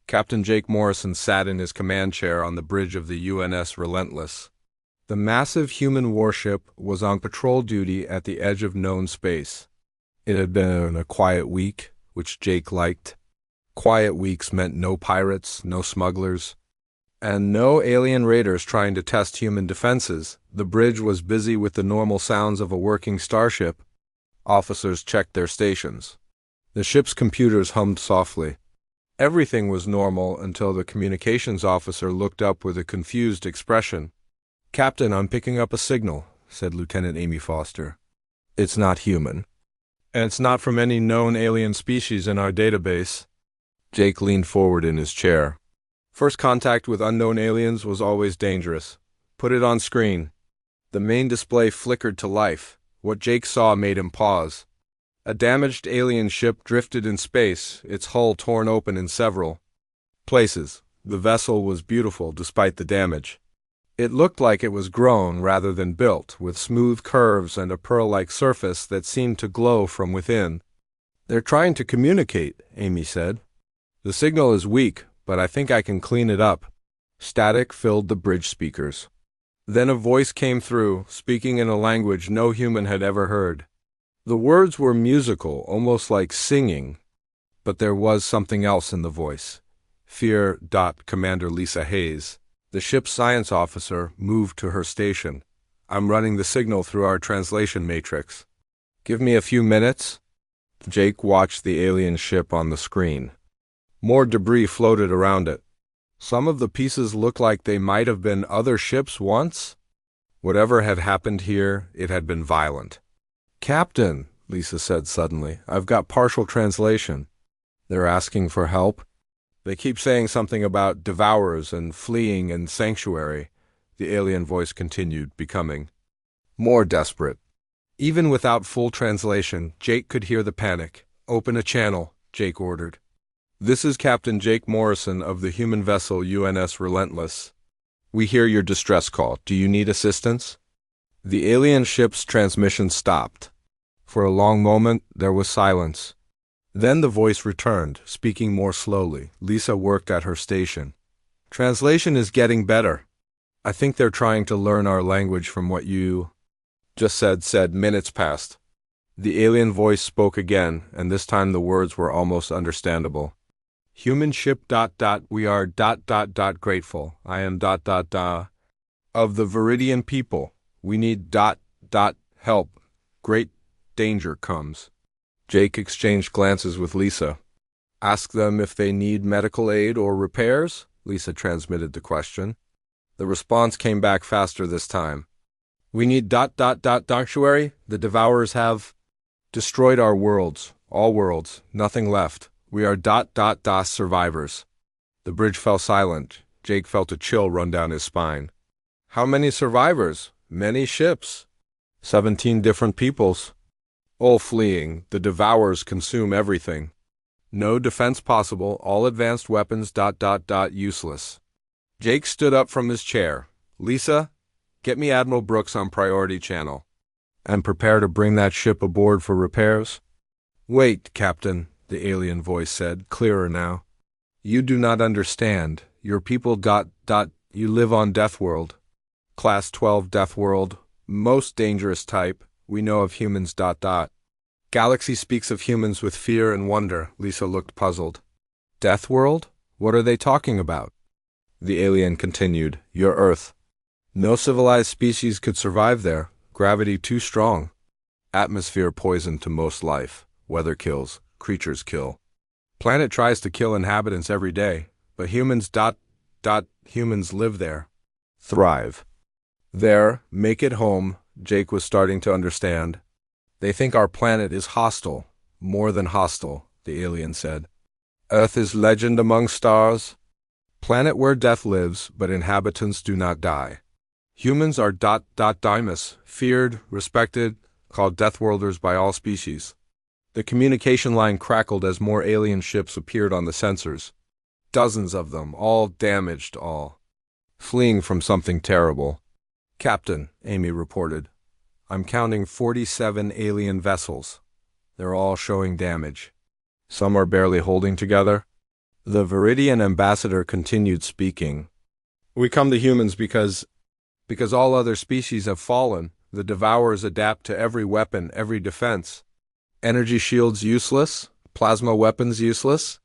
Captain Jake Morrison sat in his command chair on the bridge of the UNS Relentless. The massive human warship was on patrol duty at the edge of known space. It had been a quiet week, which Jake liked. Quiet weeks meant no pirates, no smugglers, and no alien raiders trying to test human defenses. The bridge was busy with the normal sounds of a working starship. Officers checked their stations. The ship's computers hummed softly. Everything was normal until the communications officer looked up with a confused expression. "Captain, I'm picking up a signal," said Lieutenant Amy Foster. "It's not human. And it's not from any known alien species in our database." Jake leaned forward in his chair. First contact with unknown aliens was always dangerous. "Put it on screen." The main display flickered to life. What Jake saw made him pause. A damaged alien ship drifted in space, its hull torn open in several places. The vessel was beautiful despite the damage. It looked like it was grown rather than built, with smooth curves and a pearl-like surface that seemed to glow from within. "They're trying to communicate," Amy said. "The signal is weak, but I think I can clean it up." Static filled the bridge speakers. Then a voice came through, speaking in a language no human had ever heard. The words were musical, almost like singing, but there was something else in the voice. Fear. Commander Lisa Hayes, the ship's science officer, moved to her station. "I'm running the signal through our translation matrix. Give me a few minutes." Jake watched the alien ship on the screen. More debris floated around it. Some of the pieces looked like they might have been other ships once. Whatever had happened here, it had been violent. "Captain," Lisa said suddenly, "I've got partial translation." "They're asking for help?" "They keep saying something about devourers and fleeing and sanctuary," the alien voice continued, becoming more desperate. Even without full translation, Jake could hear the panic. "Open a channel," Jake ordered. "This is Captain Jake Morrison of the human vessel UNS Relentless. We hear your distress call. Do you need assistance?" The alien ship's transmission stopped. For a long moment, there was silence. Then the voice returned, speaking more slowly. Lisa worked at her station. "Translation is getting better. I think they're trying to learn our language from what you just said. Minutes passed. The alien voice spoke again, and this time the words were almost understandable. "Human ship. We are grateful. I am of the Viridian people. We need help. Great danger comes." Jake exchanged glances with Lisa. "Ask them if they need medical aid or repairs?" Lisa transmitted the question. The response came back faster this time. "We need sanctuary. The devourers have destroyed our worlds. All worlds. Nothing left. We are survivors." The bridge fell silent. Jake felt a chill run down his spine. "How many survivors?" "Many ships. 17 different peoples. All fleeing. The devourers consume everything. No defense possible. All advanced weapons. Useless." Jake stood up from his chair. "Lisa, get me Admiral Brooks on priority channel. And prepare to bring that ship aboard for repairs." "Wait, Captain," the alien voice said, clearer now. "You do not understand. Your people you live on Deathworld. Class 12 Deathworld. Most dangerous type. We know of humans. Galaxy speaks of humans with fear and wonder." Lisa looked puzzled. "Deathworld? What are they talking about?" The alien continued. "Your Earth. No civilized species could survive there. Gravity too strong. Atmosphere poison to most life. Weather kills. Creatures kill. Planet tries to kill inhabitants every day, but humans humans live there. Thrive. There, make it home." Jake was starting to understand. "They think our planet is hostile. More than hostile," the alien said. "Earth is legend among stars. Planet where death lives, but inhabitants do not die. Humans are Dimus, feared, respected, called Deathworlders by all species." The communication line crackled as more alien ships appeared on the sensors. Dozens of them, all damaged, all fleeing from something terrible. "Captain," Amy reported, "I'm counting 47 alien vessels. They're all showing damage. Some are barely holding together." The Viridian ambassador continued speaking. We come to humans because all other species have fallen. The devourers adapt to every weapon, every defense. Energy shields useless, plasma weapons useless.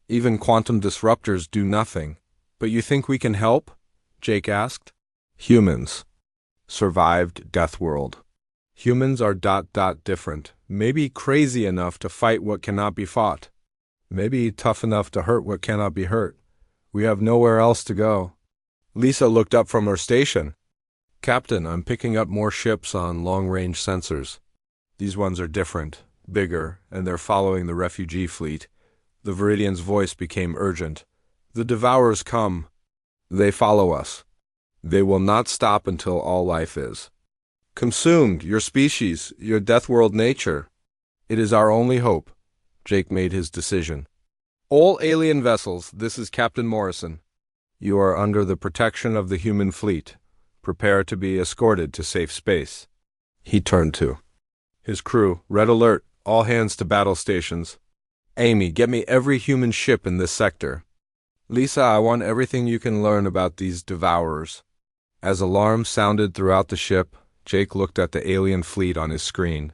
Even quantum disruptors do nothing. But you think we can help? Jake asked. Humans survived Deathworld. Humans are different. Maybe crazy enough to fight what cannot be fought. Maybe tough enough to hurt what cannot be hurt. We have nowhere else to go. Lisa looked up from her station. Captain, I'm picking up more ships on long-range sensors. These ones are different, bigger, and they're following the refugee fleet. The Viridian's voice became urgent. The Devourers come. They follow us. They will not stop until all life is consumed, your species, your Deathworld nature. It is our only hope. Jake made his decision. All alien vessels, this is Captain Morrison. You are under the protection of the human fleet. Prepare to be escorted to safe space. He turned to his crew. Red alert, all hands to battle stations. Amy, get me every human ship in this sector. Lisa, I want everything you can learn about these Devourers. As alarms sounded throughout the ship, Jake looked at the alien fleet on his screen.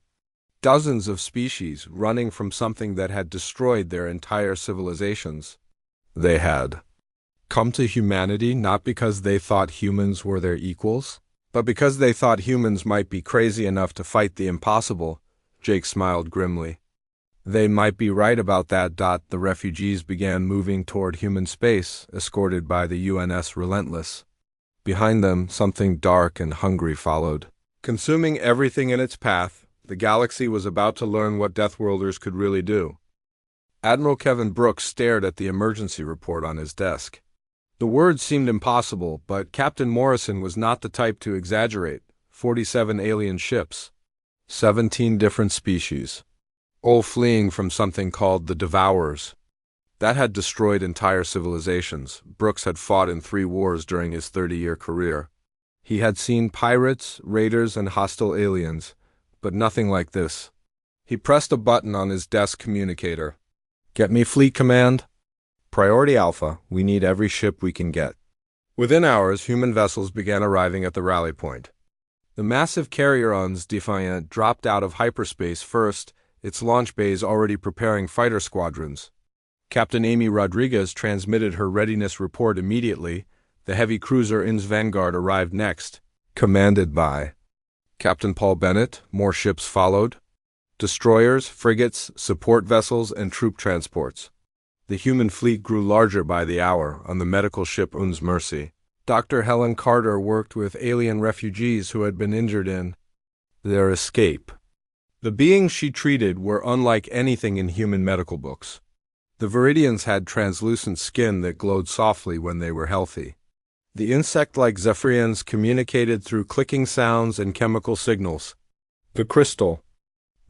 Dozens of species running from something that had destroyed their entire civilizations. They had come to humanity not because they thought humans were their equals, but because they thought humans might be crazy enough to fight the impossible. Jake smiled grimly. They might be right about that. The refugees began moving toward human space, escorted by the UNS Relentless. Behind them, something dark and hungry followed. Consuming everything in its path, the galaxy was about to learn what Deathworlders could really do. Admiral Kevin Brooks stared at the emergency report on his desk. The words seemed impossible, but Captain Morrison was not the type to exaggerate. 47 alien ships. 17 different species. All fleeing from something called the Devourers. That had destroyed entire civilizations. Brooks had fought in 3 wars during his 30-year career. He had seen pirates, raiders, and hostile aliens, but nothing like this. He pressed a button on his desk communicator. Get me Fleet Command. Priority Alpha, we need every ship we can get. Within hours, human vessels began arriving at the rally point. The massive carrier-ons Defiant dropped out of hyperspace first, its launch bays already preparing fighter squadrons. Captain Amy Rodriguez transmitted her readiness report immediately. The heavy cruiser INS Vanguard arrived next, commanded by Captain Paul Bennett. More ships followed. Destroyers, frigates, support vessels, and troop transports. The human fleet grew larger by the hour on the medical ship UNS Mercy. Dr. Helen Carter worked with alien refugees who had been injured in their escape. The beings she treated were unlike anything in human medical books. The Viridians had translucent skin that glowed softly when they were healthy. The insect-like Zephyrians communicated through clicking sounds and chemical signals. The crystal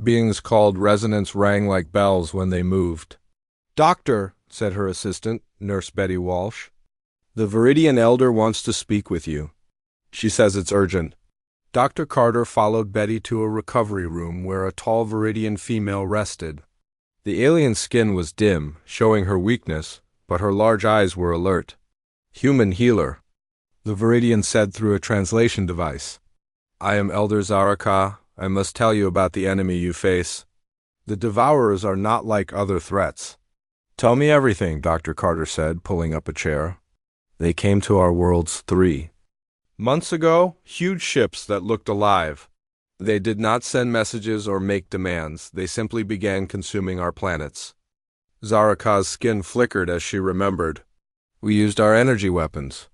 beings called resonance rang like bells when they moved. Doctor, said her assistant, Nurse Betty Walsh. The Viridian elder wants to speak with you. She says it's urgent. Dr. Carter followed Betty to a recovery room where a tall Viridian female rested. The alien skin was dim, showing her weakness, but her large eyes were alert. Human healer, the Viridian said through a translation device. I am Elder Zaraka. I must tell you about the enemy you face. The Devourers are not like other threats. Tell me everything, Dr. Carter said, pulling up a chair. They came to our worlds 3 months ago, huge ships that looked alive. They did not send messages or make demands. They simply began consuming our planets. Zaraka's skin flickered as she remembered. We used our energy weapons.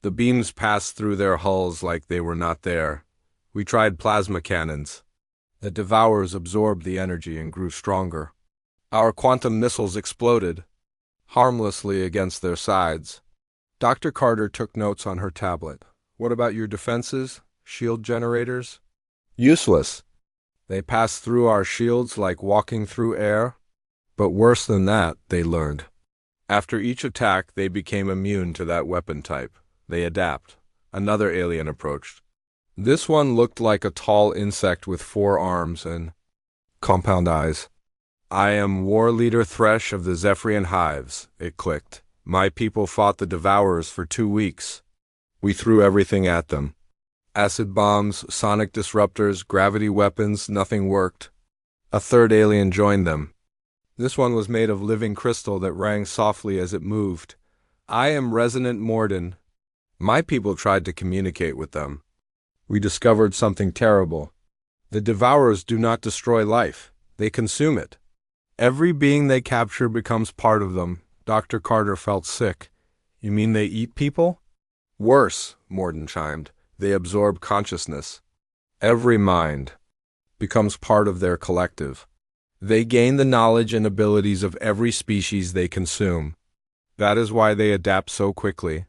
The beams passed through their hulls like they were not there. We tried plasma cannons. The Devourers absorbed the energy and grew stronger. Our quantum missiles exploded, harmlessly against their sides. Dr. Carter took notes on her tablet. What about your defenses? Shield generators? Useless. They passed through our shields like walking through air. But worse than that, they learned. After each attack, they became immune to that weapon type. They adapt. Another alien approached. This one looked like a tall insect with 4 arms and compound eyes. I am War Leader Thresh of the Zephyrian Hives, it clicked. My people fought the Devourers for 2 weeks. We threw everything at them. Acid bombs, sonic disruptors, gravity weapons, nothing worked. A third alien joined them. This one was made of living crystal that rang softly as it moved. I am Resonant Morden. My people tried to communicate with them. We discovered something terrible. The Devourers do not destroy life. They consume it. Every being they capture becomes part of them. Dr. Carter felt sick. You mean they eat people? Worse, Morden chimed. They absorb consciousness. Every mind becomes part of their collective. They gain the knowledge and abilities of every species they consume. That is why they adapt so quickly.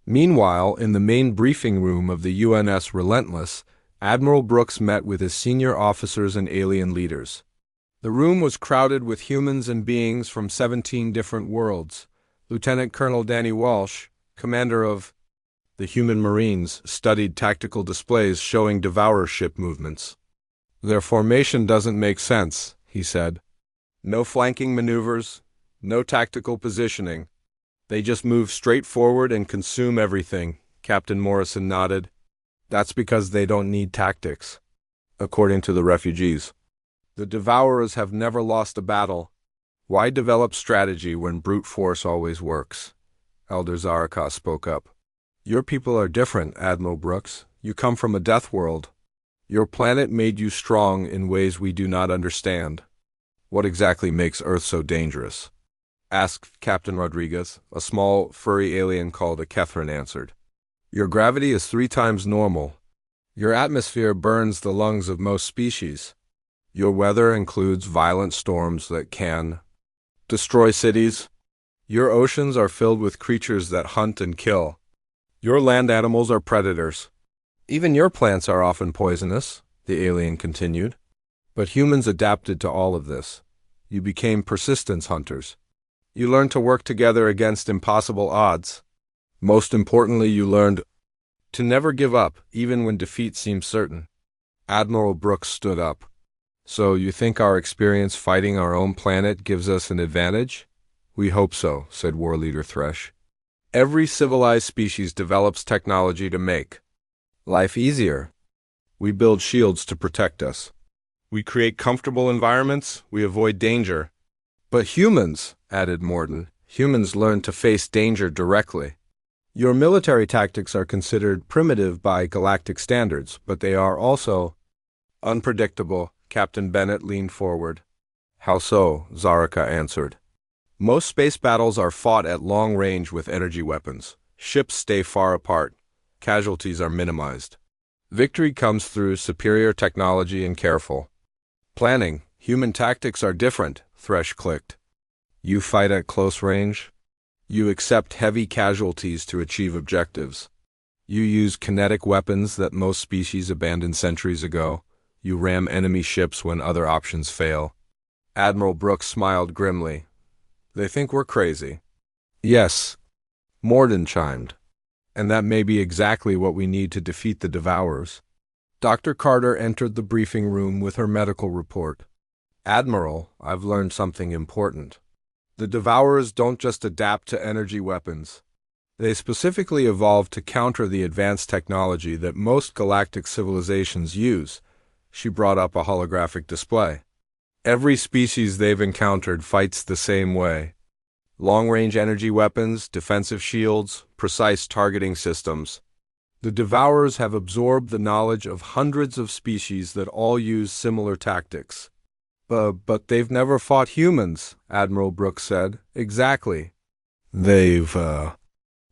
Meanwhile, in the main briefing room of the UNS Relentless, Admiral Brooks met with his senior officers and alien leaders. The room was crowded with humans and beings from 17 different worlds. Lieutenant Colonel Danny Walsh, commander of the Human Marines, studied tactical displays showing Devourer ship movements. Their formation doesn't make sense, he said. No flanking maneuvers, no tactical positioning. They just move straight forward and consume everything, Captain Morrison nodded. That's because they don't need tactics, according to the refugees. The Devourers have never lost a battle. Why develop strategy when brute force always works? Elder Zaraka spoke up. Your people are different, Admiral Brooks. You come from a Deathworld. Your planet made you strong in ways we do not understand. What exactly makes Earth so dangerous? Asked Captain Rodriguez. A small, furry alien called a Kethrin answered. Your gravity is 3 times normal. Your atmosphere burns the lungs of most species. Your weather includes violent storms that can destroy cities. Your oceans are filled with creatures that hunt and kill. Your land animals are predators. Even your plants are often poisonous, the alien continued. But humans adapted to all of this. You became persistence hunters. You learned to work together against impossible odds. Most importantly, you learned to never give up, even when defeat seems certain. Admiral Brooks stood up. So you think our experience fighting our own planet gives us an advantage? We hope so, said War Leader Thresh. Every civilized species develops technology to make life easier. We build shields to protect us. We create comfortable environments, we avoid danger. But humans, added Morden, humans learn to face danger directly. Your military tactics are considered primitive by galactic standards, but they are also unpredictable. Captain Bennett leaned forward. How so? Zaraka answered. Most space battles are fought at long range with energy weapons. Ships stay far apart. Casualties are minimized. Victory comes through superior technology and careful planning. Human tactics are different, Thresh clicked. You fight at close range. You accept heavy casualties to achieve objectives. You use kinetic weapons that most species abandoned centuries ago. You ram enemy ships when other options fail. Admiral Brooks smiled grimly. They think we're crazy. Yes, Morden chimed. And that may be exactly what we need to defeat the Devourers. Dr. Carter entered the briefing room with her medical report. Admiral, I've learned something important. The Devourers don't just adapt to energy weapons. They specifically evolved to counter the advanced technology that most galactic civilizations use. She brought up a holographic display. Every species they've encountered fights the same way. Long-range energy weapons, defensive shields, precise targeting systems. The Devourers have absorbed the knowledge of hundreds of species that all use similar tactics. But they've never fought humans, Admiral Brooks said. Exactly. They've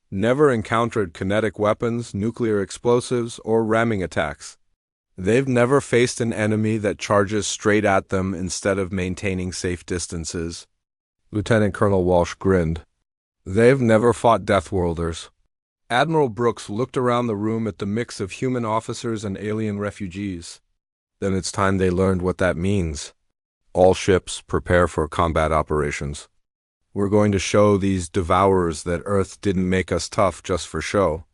never encountered kinetic weapons, nuclear explosives, or ramming attacks. They've never faced an enemy that charges straight at them instead of maintaining safe distances. Lieutenant Colonel Walsh grinned. They've never fought Deathworlders. Admiral Brooks looked around the room at the mix of human officers and alien refugees. Then it's time they learned what that means. All ships prepare for combat operations. We're going to show these Devourers that Earth didn't make us tough just for show.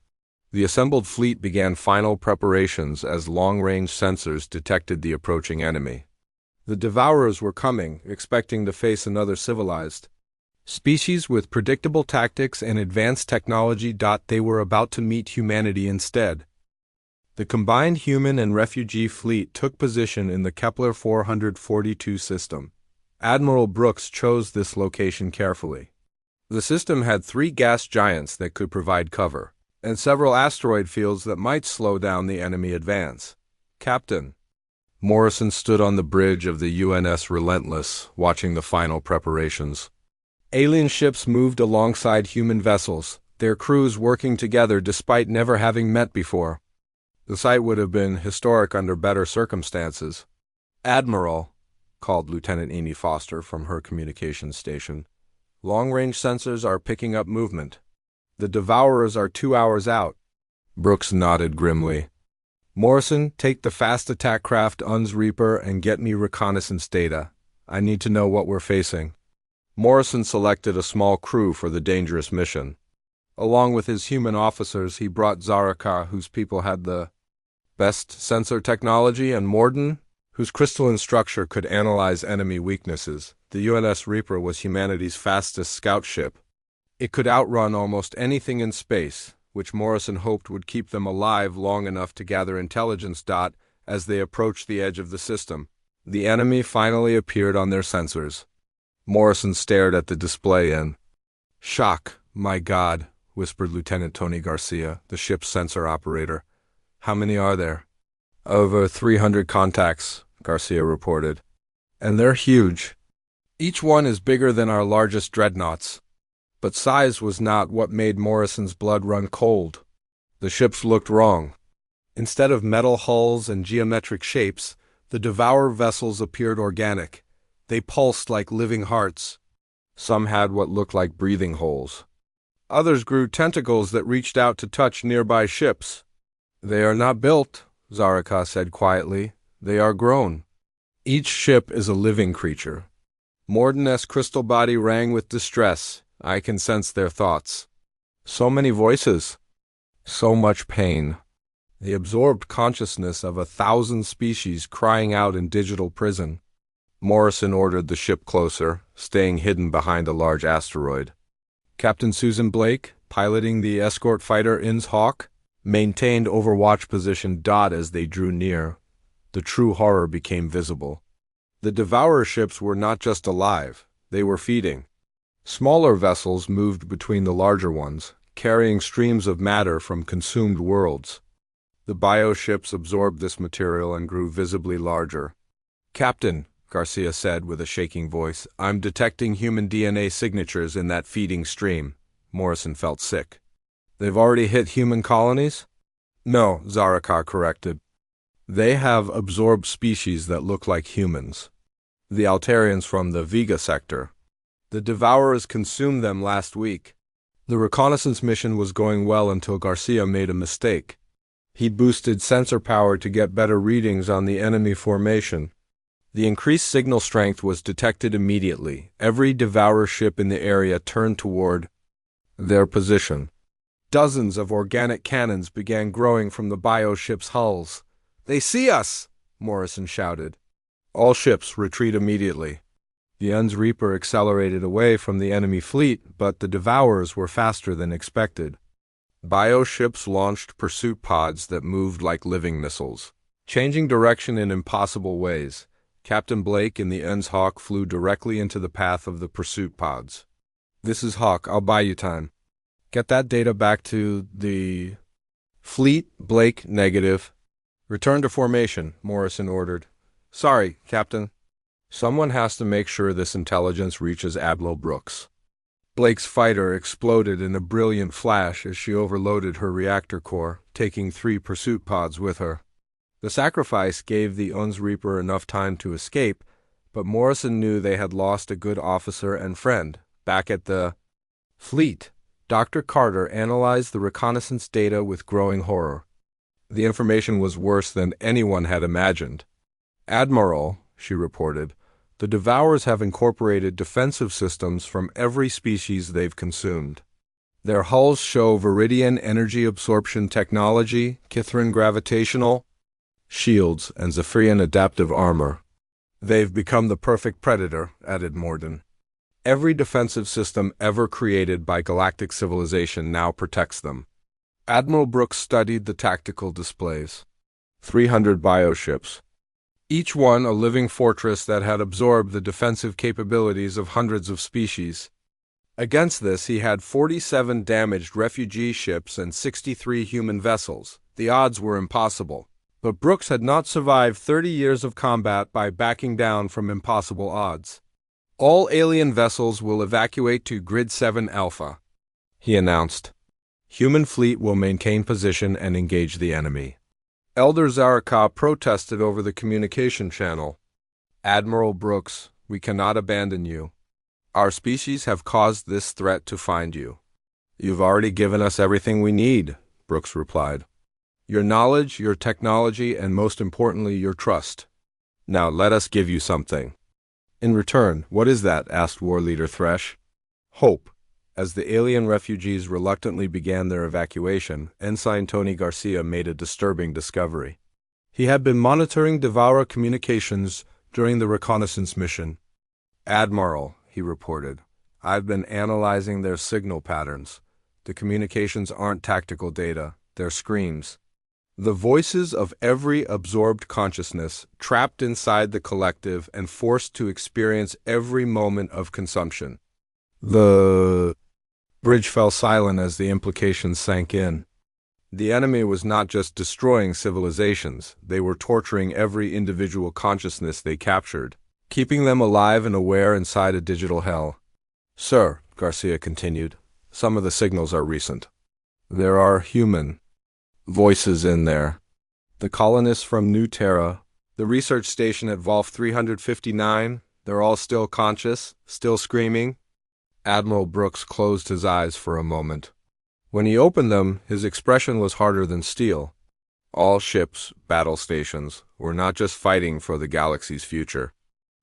The assembled fleet began final preparations as long-range sensors detected the approaching enemy. The Devourers were coming, expecting to face another civilized species with predictable tactics and advanced technology. They were about to meet humanity instead. The combined human and refugee fleet took position in the Kepler 442 system. Admiral Brooks chose this location carefully. The system had 3 gas giants that could provide cover, and several asteroid fields that might slow down the enemy advance. Captain Morrison stood on the bridge of the UNS Relentless, watching the final preparations. Alien ships moved alongside human vessels, their crews working together despite never having met before. The sight would have been historic under better circumstances. "Admiral," called Lieutenant Amy Foster from her communications station, "long-range sensors are picking up movement. The Devourers are 2 hours out." Brooks nodded grimly. "Morrison, take the fast attack craft UNS Reaper and get me reconnaissance data. I need to know what we're facing." Morrison selected a small crew for the dangerous mission. Along with his human officers, he brought Zaraka, whose people had the best sensor technology, and Morden, whose crystalline structure could analyze enemy weaknesses. The UNS Reaper was humanity's fastest scout ship. It could outrun almost anything in space, which Morrison hoped would keep them alive long enough to gather intelligence. As they approached the edge of the system, the enemy finally appeared on their sensors. Morrison stared at the display in shock. "My God," whispered Lieutenant Tony Garcia, the ship's sensor operator. "How many are there?" "Over 300 contacts," Garcia reported. "And they're huge. Each one is bigger than our largest dreadnoughts." But size was not what made Morrison's blood run cold. The ships looked wrong. Instead of metal hulls and geometric shapes, the Devourer vessels appeared organic. They pulsed like living hearts. Some had what looked like breathing holes. Others grew tentacles that reached out to touch nearby ships. "They are not built," Zaraka said quietly. "They are grown." Each ship is a living creature. Morden's crystal body rang with distress. I can sense their thoughts. So many voices. So much pain. The absorbed consciousness of 1,000 species crying out in digital prison. Morrison ordered the ship closer, staying hidden behind a large asteroid. Captain Susan Blake, piloting the escort fighter INS Hawk, maintained overwatch position. As they drew near, the true horror became visible. The Devourer ships were not just alive, they were feeding. Smaller vessels moved between the larger ones, carrying streams of matter from consumed worlds. The bioships absorbed this material and grew visibly larger. "Captain," Garcia said with a shaking voice, "I'm detecting human DNA signatures in that feeding stream." Morrison felt sick. "They've already hit human colonies?" "No," Zaraka corrected. "They have absorbed species that look like humans. The Altarians from the Vega sector. The Devourers consumed them last week." The reconnaissance mission was going well until Garcia made a mistake. He boosted sensor power to get better readings on the enemy formation. The increased signal strength was detected immediately. Every Devourer ship in the area turned toward their position. Dozens of organic cannons began growing from the bioships' hulls. "They see us!" Morrison shouted. "All ships retreat immediately." The UNS Reaper accelerated away from the enemy fleet, but the Devourers were faster than expected. Bioships launched pursuit pods that moved like living missiles, changing direction in impossible ways. Captain Blake in the UNS Hawk flew directly into the path of the pursuit pods. "This is Hawk, I'll buy you time. Get that data back to the fleet." Blake, negative. "Return to formation," Morrison ordered. "Sorry, Captain. Someone has to make sure this intelligence reaches Admiral Brooks." Blake's fighter exploded in a brilliant flash as she overloaded her reactor core, taking 3 pursuit pods with her. The sacrifice gave the UNS Reaper enough time to escape, but Morrison knew they had lost a good officer and friend. Back at the fleet, Dr. Carter analyzed the reconnaissance data with growing horror. The information was worse than anyone had imagined. "Admiral," she reported, "the Devourers have incorporated defensive systems from every species they've consumed. Their hulls show Viridian energy absorption technology, Kithrin gravitational shields, and Zephyrian adaptive armor. They've become the perfect predator, added Morden. Every defensive system ever created by galactic civilization now protects them. Admiral Brooks studied the tactical displays. 300 bioships. Each one a living fortress that had absorbed the defensive capabilities of hundreds of species. Against this, he had 47 damaged refugee ships and 63 human vessels. The odds were impossible. But Brooks had not survived 30 years of combat by backing down from impossible odds. All alien vessels will evacuate to Grid 7 Alpha, he announced. Human fleet will maintain position and engage the enemy. Elder Zaraka protested over the communication channel. Admiral Brooks, we cannot abandon you. Our species have caused this threat to find you. You've already given us everything we need, Brooks replied. Your knowledge, your technology, and most importantly, your trust. Now let us give you something. In return, what is that? Asked War Leader Thresh. Hope. As the alien refugees reluctantly began their evacuation, Ensign Tony Garcia made a disturbing discovery. He had been monitoring Devourer communications during the reconnaissance mission. Admiral, he reported, I've been analyzing their signal patterns. The communications aren't tactical data, they're screams. The voices of every absorbed consciousness, trapped inside the collective and forced to experience every moment of consumption. The bridge fell silent as the implications sank in. The enemy was not just destroying civilizations, they were torturing every individual consciousness they captured, keeping them alive and aware inside a digital hell. Sir, Garcia continued, some of the signals are recent. There are human voices in there. The colonists from New Terra, the research station at Volf 359, they're all still conscious, still screaming. Admiral Brooks closed his eyes for a moment. When he opened them, his expression was harder than steel. All ships, battle stations, were not just fighting for the galaxy's future.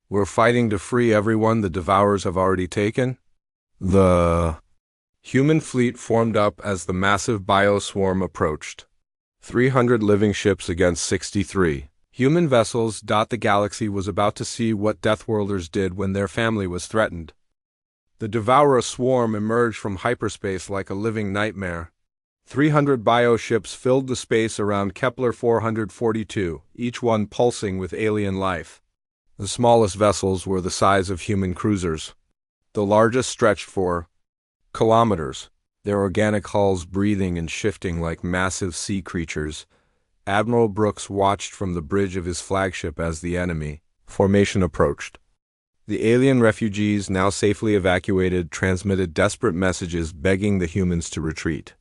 We're fighting to free everyone the Devourers have already taken. The human fleet formed up as the massive bioswarm approached. 300 living ships against 63. Human vessels. The galaxy was about to see what Deathworlders did when their family was threatened. The Devourer swarm emerged from hyperspace like a living nightmare. 300 bioships filled the space around Kepler 442, each one pulsing with alien life. The smallest vessels were the size of human cruisers. The largest stretched for kilometers, their organic hulls breathing and shifting like massive sea creatures. Admiral Brooks watched from the bridge of his flagship as the enemy formation approached. The alien refugees, now safely evacuated, transmitted desperate messages begging the humans to retreat.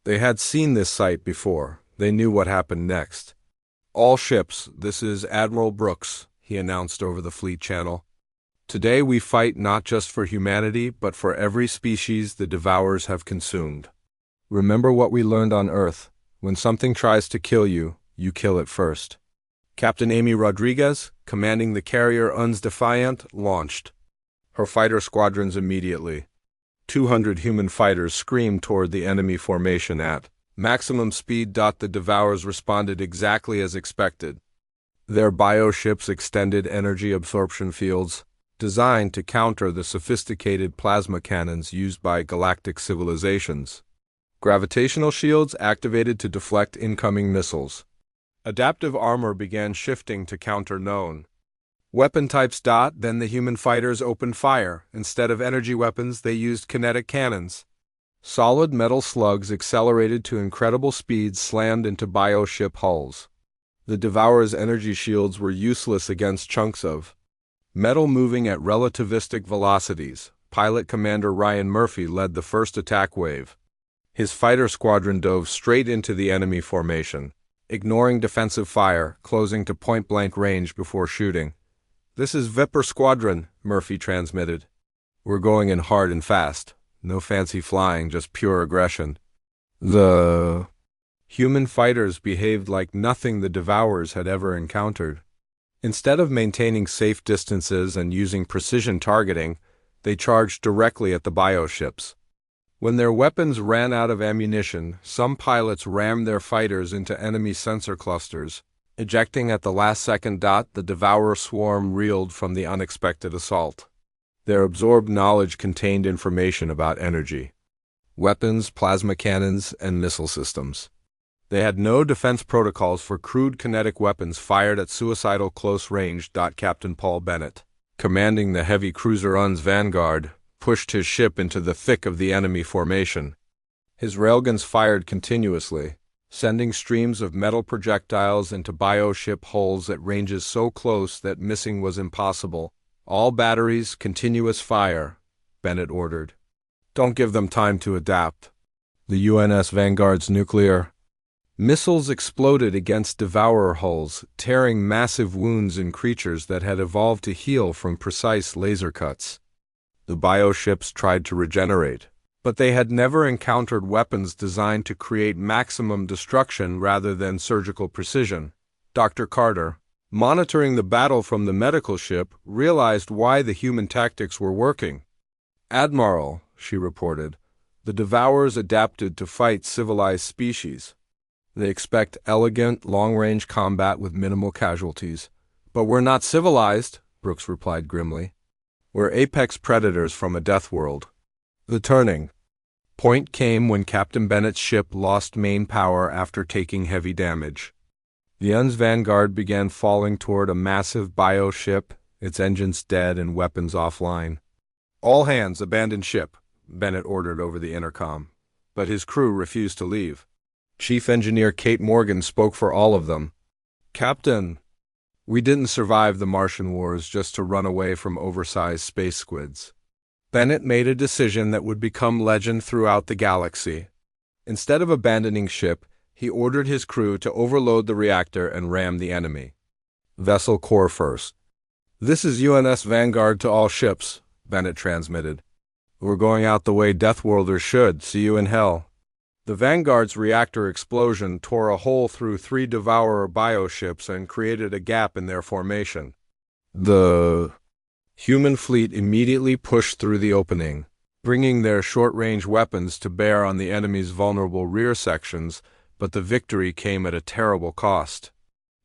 They had seen this sight before. They knew what happened next. All ships, this is Admiral Brooks, he announced over the fleet channel. Today we fight not just for humanity, but for every species the Devourers have consumed. Remember what we learned on Earth. When something tries to kill you, you kill it first. Captain Amy Rodriguez, commanding the carrier Uns Defiant, launched her fighter squadrons immediately. 200 human fighters screamed toward the enemy formation at maximum speed. The Devourers responded exactly as expected. Their bioships extended energy absorption fields, designed to counter the sophisticated plasma cannons used by galactic civilizations. Gravitational shields activated to deflect incoming missiles. Adaptive armor began shifting to counter known weapon types. Then the human fighters opened fire. Instead of energy weapons, they used kinetic cannons. Solid metal slugs accelerated to incredible speeds slammed into bioship hulls. The Devourer's energy shields were useless against chunks of metal moving at relativistic velocities. Pilot Commander Ryan Murphy led the first attack wave. His fighter squadron dove straight into the enemy formation, ignoring defensive fire, closing to point-blank range before shooting. This is Viper Squadron, Murphy transmitted. We're going in hard and fast. No fancy flying, just pure aggression. The human fighters behaved like nothing the Devourers had ever encountered. Instead of maintaining safe distances and using precision targeting, they charged directly at the bioships. When their weapons ran out of ammunition, some pilots rammed their fighters into enemy sensor clusters, Ejecting at the last second. The Devourer swarm reeled from the unexpected assault. Their absorbed knowledge contained information about energy, weapons, plasma cannons, and missile systems. They had no defense protocols for crude kinetic weapons fired at suicidal close range. Captain Paul Bennett, commanding the heavy cruiser UN's vanguard, pushed his ship into the thick of the enemy formation. His railguns fired continuously, sending streams of metal projectiles into bioship hulls at ranges so close that missing was impossible. "All batteries, continuous fire," Bennett ordered. "Don't give them time to adapt." The UNS Vanguard's nuclear missiles exploded against Devourer hulls, tearing massive wounds in creatures that had evolved to heal from precise laser cuts. The bioships tried to regenerate, but they had never encountered weapons designed to create maximum destruction rather than surgical precision. Dr. Carter, monitoring the battle from the medical ship, realized why the human tactics were working. "Admiral," she reported, "the Devourers adapted to fight civilized species. They expect elegant, long-range combat with minimal casualties. But we're not civilized," Brooks replied grimly. "We're apex predators from a Deathworld." The turning point came when Captain Bennett's ship lost main power after taking heavy damage. The UN's Vanguard began falling toward a massive bioship, its engines dead and weapons offline. "All hands abandon ship," Bennett ordered over the intercom, but his crew refused to leave. Chief Engineer Kate Morgan spoke for all of them. "Captain, we didn't survive the Martian wars just to run away from oversized space squids." Bennett made a decision that would become legend throughout the galaxy. Instead of abandoning ship, he ordered his crew to overload the reactor and ram the enemy. "Vessel core first." "This is UNS Vanguard to all ships," Bennett transmitted. "We're going out the way Deathworlders should. See you in hell." The Vanguard's reactor explosion tore a hole through 3 Devourer bioships and created a gap in their formation. The human fleet immediately pushed through the opening, bringing their short-range weapons to bear on the enemy's vulnerable rear sections, but the victory came at a terrible cost.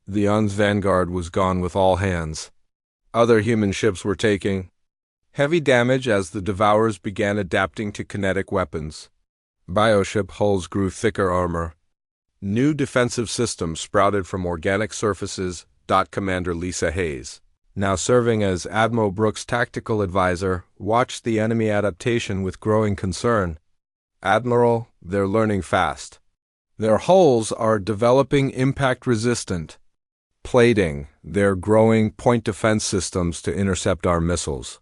The UN's Vanguard was gone with all hands. Other human ships were taking heavy damage as the Devourers began adapting to kinetic weapons. Bioship hulls grew thicker armor. New defensive systems sprouted from organic surfaces. Commander Lisa Hayes, now serving as Admiral Brooks' tactical advisor, watched the enemy adaptation with growing concern. "Admiral, they're learning fast. Their hulls are developing impact-resistant plating. They're growing point defense systems to intercept our missiles."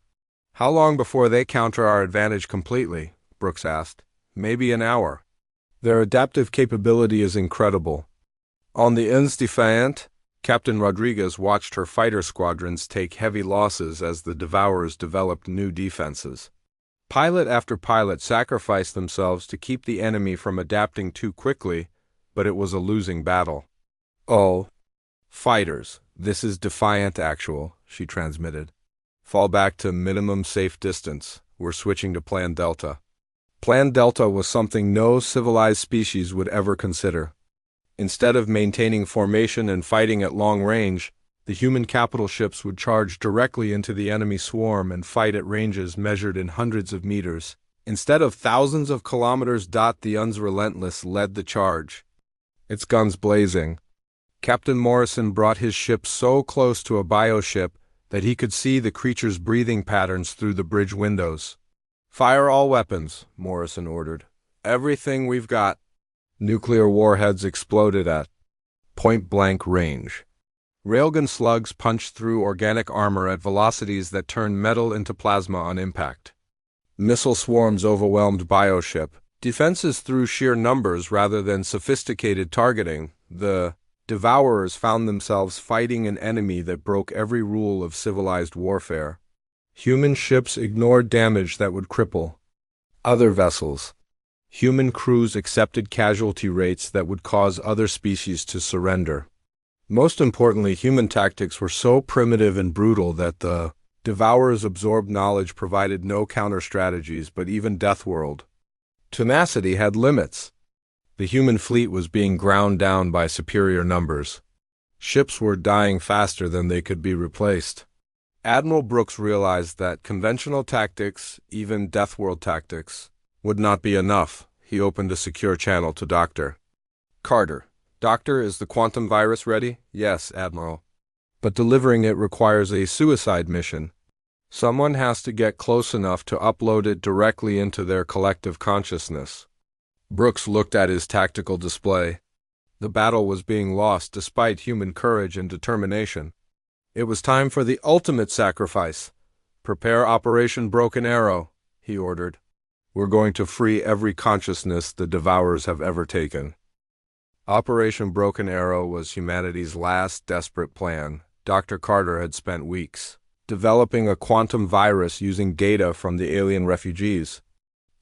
"How long before they counter our advantage completely?" Brooks asked. "Maybe an hour. Their adaptive capability is incredible." On the UN's Defiant, Captain Rodriguez watched her fighter squadrons take heavy losses as the Devourers developed new defenses. Pilot after pilot sacrificed themselves to keep the enemy from adapting too quickly, but it was a losing battle. "Oh, fighters, this is Defiant Actual," she transmitted. "Fall back to minimum safe distance. We're switching to Plan Delta." Plan Delta was something no civilized species would ever consider. Instead of maintaining formation and fighting at long range, the human capital ships would charge directly into the enemy swarm and fight at ranges measured in hundreds of meters. Instead of thousands of kilometers. The UN's Relentless led the charge, its guns blazing. Captain Morrison brought his ship so close to a bioship that he could see the creature's breathing patterns through the bridge windows. "Fire all weapons," Morrison ordered. "Everything we've got." Nuclear warheads exploded at point-blank range. Railgun slugs punched through organic armor at velocities that turned metal into plasma on impact. Missile swarms overwhelmed bioship defenses through sheer numbers rather than sophisticated targeting. The Devourers found themselves fighting an enemy that broke every rule of civilized warfare. Human ships ignored damage that would cripple other vessels. Human crews accepted casualty rates that would cause other species to surrender. Most importantly, human tactics were so primitive and brutal that the Devourers' absorbed knowledge provided no counter-strategies, but even Deathworld tenacity had limits. The human fleet was being ground down by superior numbers. Ships were dying faster than they could be replaced. Admiral Brooks realized that conventional tactics, even Deathworld tactics, would not be enough. He opened a secure channel to Dr. Carter. Doctor, is the quantum virus ready? Yes, Admiral. But delivering it requires a suicide mission. Someone has to get close enough to upload it directly into their collective consciousness. Brooks looked at his tactical display. The battle was being lost despite human courage and determination. It was time for the ultimate sacrifice. Prepare Operation Broken Arrow, he ordered. We're going to free every consciousness the Devourers have ever taken. Operation Broken Arrow was humanity's last desperate plan. Dr. Carter had spent weeks developing a quantum virus using data from the alien refugees.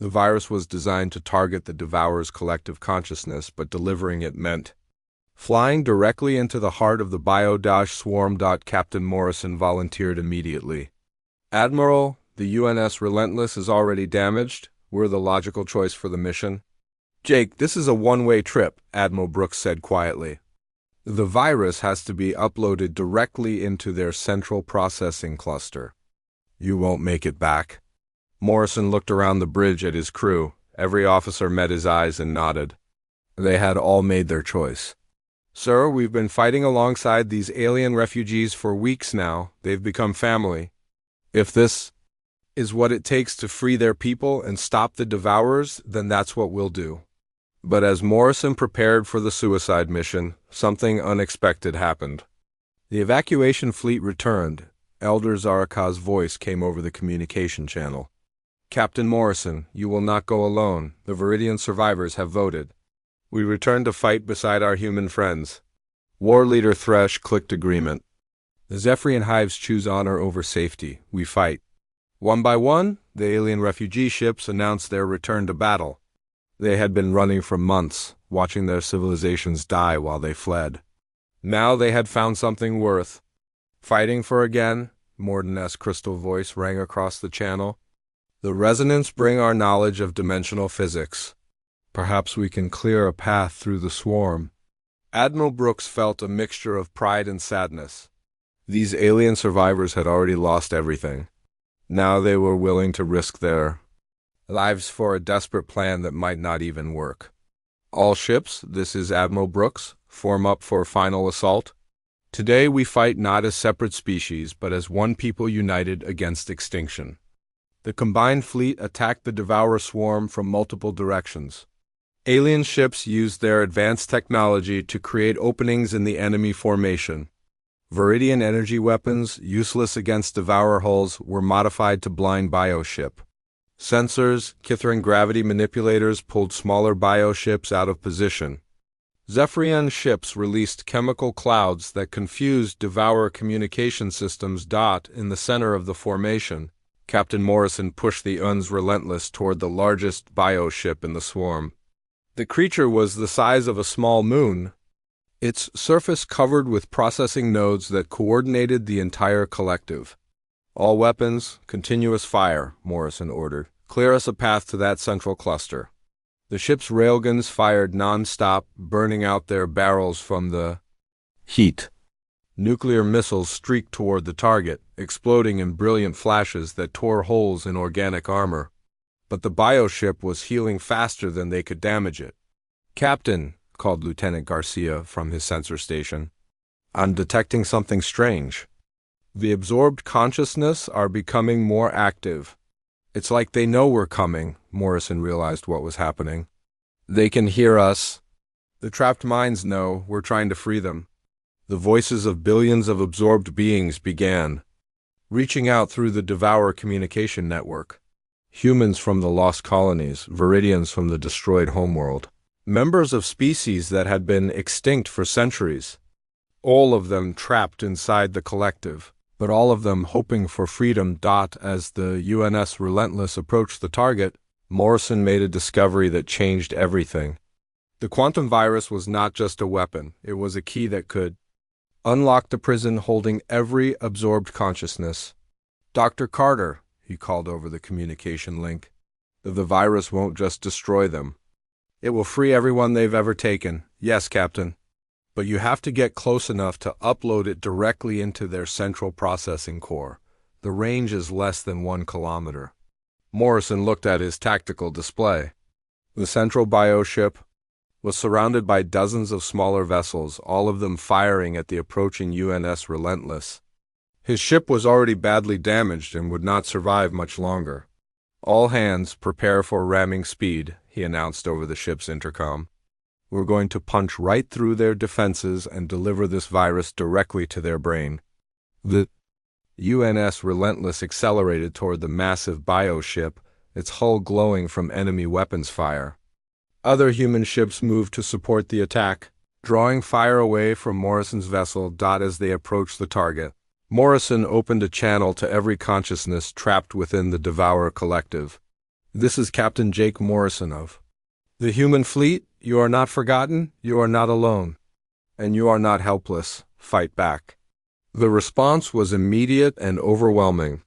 The virus was designed to target the Devourer's collective consciousness, but delivering it meant flying directly into the heart of the bio-swarm. Captain Morrison volunteered immediately. Admiral, the UNS Relentless is already damaged. We're the logical choice for the mission. Jake, this is a one-way trip, Admiral Brooks said quietly. The virus has to be uploaded directly into their central processing cluster. You won't make it back. Morrison looked around the bridge at his crew. Every officer met his eyes and nodded. They had all made their choice. Sir, we've been fighting alongside these alien refugees for weeks now. They've become family. If this is what it takes to free their people and stop the Devourers, then that's what we'll do. But as Morrison prepared for the suicide mission, something unexpected happened. The evacuation fleet returned. Elder Zaraka's voice came over the communication channel. Captain Morrison, you will not go alone. The Viridian survivors have voted. We return to fight beside our human friends. War Leader Thresh clicked agreement. The Zephyrian hives choose honor over safety. We fight. One by one, the alien refugee ships announced their return to battle. They had been running for months, watching their civilizations die while they fled. Now they had found something worth fighting for again. Morden's crystal voice rang across the channel. The resonance bring our knowledge of dimensional physics. Perhaps we can clear a path through the swarm. Admiral Brooks felt a mixture of pride and sadness. These alien survivors had already lost everything. Now they were willing to risk their lives for a desperate plan that might not even work. All ships, this is Admiral Brooks, form up for final assault. Today we fight not as separate species, but as one people united against extinction. The combined fleet attacked the Devourer swarm from multiple directions. Alien ships used their advanced technology to create openings in the enemy formation. Viridian energy weapons, useless against Devourer hulls, were modified to blind bioship. Sensors, Kithran gravity manipulators pulled smaller bioships out of position. Zephyrian ships released chemical clouds that confused Devourer communication systems. In the center of the formation, Captain Morrison pushed the UNS Relentless toward the largest bioship in the swarm. The creature was the size of a small moon, its surface covered with processing nodes that coordinated the entire collective. All weapons, continuous fire, Morrison ordered. Clear us a path to that central cluster. The ship's railguns fired non-stop, burning out their barrels from the heat. Nuclear missiles streaked toward the target, exploding in brilliant flashes that tore holes in organic armor. But the bioship was healing faster than they could damage it. Captain, called Lieutenant Garcia from his sensor station, I'm detecting something strange. The absorbed consciousness are becoming more active. It's like they know we're coming. Morrison realized what was happening. They can hear us. The trapped minds know we're trying to free them. The voices of billions of absorbed beings began reaching out through the Devourer communication network. Humans from the lost colonies, Viridians from the destroyed homeworld, members of species that had been extinct for centuries, all of them trapped inside the collective, but all of them hoping for freedom. As the UNS Relentless approached the target, Morrison made a discovery that changed everything. The quantum virus was not just a weapon, it was a key that could unlock the prison holding every absorbed consciousness. Dr. Carter, he called over the communication link, the virus won't just destroy them. It will free everyone they've ever taken. Yes, Captain. But you have to get close enough to upload it directly into their central processing core. The range is less than 1 kilometer. Morrison looked at his tactical display. The central bioship was surrounded by dozens of smaller vessels, all of them firing at the approaching UNS Relentless. His ship was already badly damaged and would not survive much longer. "All hands, prepare for ramming speed," he announced over the ship's intercom. "We're going to punch right through their defenses and deliver this virus directly to their brain." The UNS Relentless accelerated toward the massive bioship, its hull glowing from enemy weapons fire. Other human ships moved to support the attack, drawing fire away from Morrison's vessel. As they approached the target, Morrison opened a channel to every consciousness trapped within the Devourer Collective. "This is Captain Jake Morrison of the Human Fleet. You are not forgotten, you are not alone, and you are not helpless. Fight back." The response was immediate and overwhelming.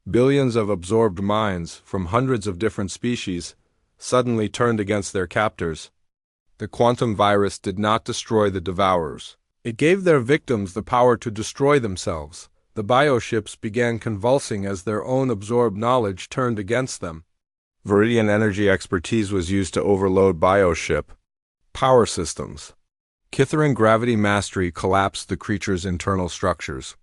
Billions of absorbed minds, from hundreds of different species, suddenly turned against their captors. The quantum virus did not destroy the Devourers. It gave their victims the power to destroy themselves. The bioships began convulsing as their own absorbed knowledge turned against them. Viridian energy expertise was used to overload bioship power systems. Kitharan gravity mastery collapsed the creature's internal structures.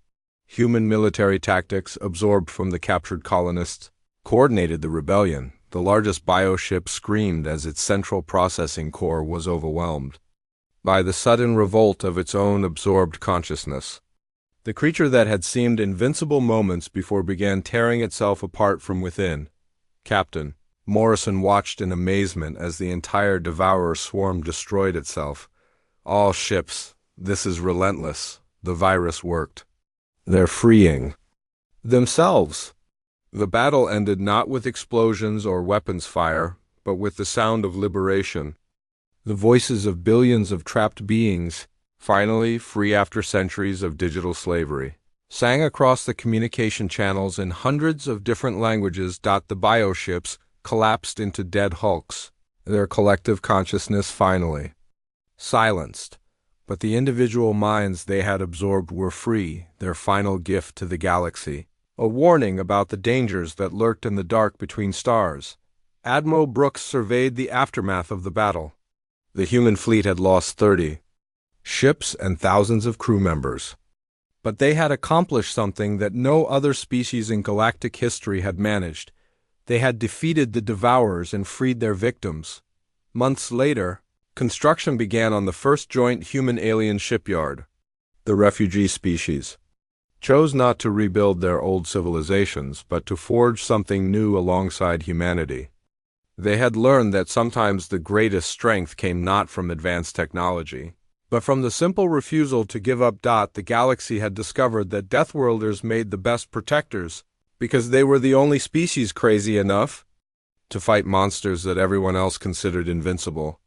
Human military tactics, absorbed from the captured colonists, coordinated the rebellion. The largest bioship screamed as its central processing core was overwhelmed by the sudden revolt of its own absorbed consciousness. The creature that had seemed invincible moments before began tearing itself apart from within. Captain Morrison watched in amazement as the entire Devourer swarm destroyed itself. "All ships, this is relentless. The virus worked. They're freeing themselves." The battle ended not with explosions or weapons fire, but with the sound of liberation. The voices of billions of trapped beings, finally free after centuries of digital slavery, sang across the communication channels in hundreds of different languages. The bioships collapsed into dead hulks, their collective consciousness finally silenced. But the individual minds they had absorbed were free, their final gift to the galaxy. A warning about the dangers that lurked in the dark between stars. Admiral Brooks surveyed the aftermath of the battle. The human fleet had lost 30 ships and thousands of crew members. But they had accomplished something that no other species in galactic history had managed. They had defeated the Devourers and freed their victims. Months later, construction began on the first joint human-alien shipyard. The refugee species chose not to rebuild their old civilizations, but to forge something new alongside humanity. They had learned that sometimes the greatest strength came not from advanced technology, but from the simple refusal to give up. The galaxy had discovered that Deathworlders made the best protectors, because they were the only species crazy enough to fight monsters that everyone else considered invincible.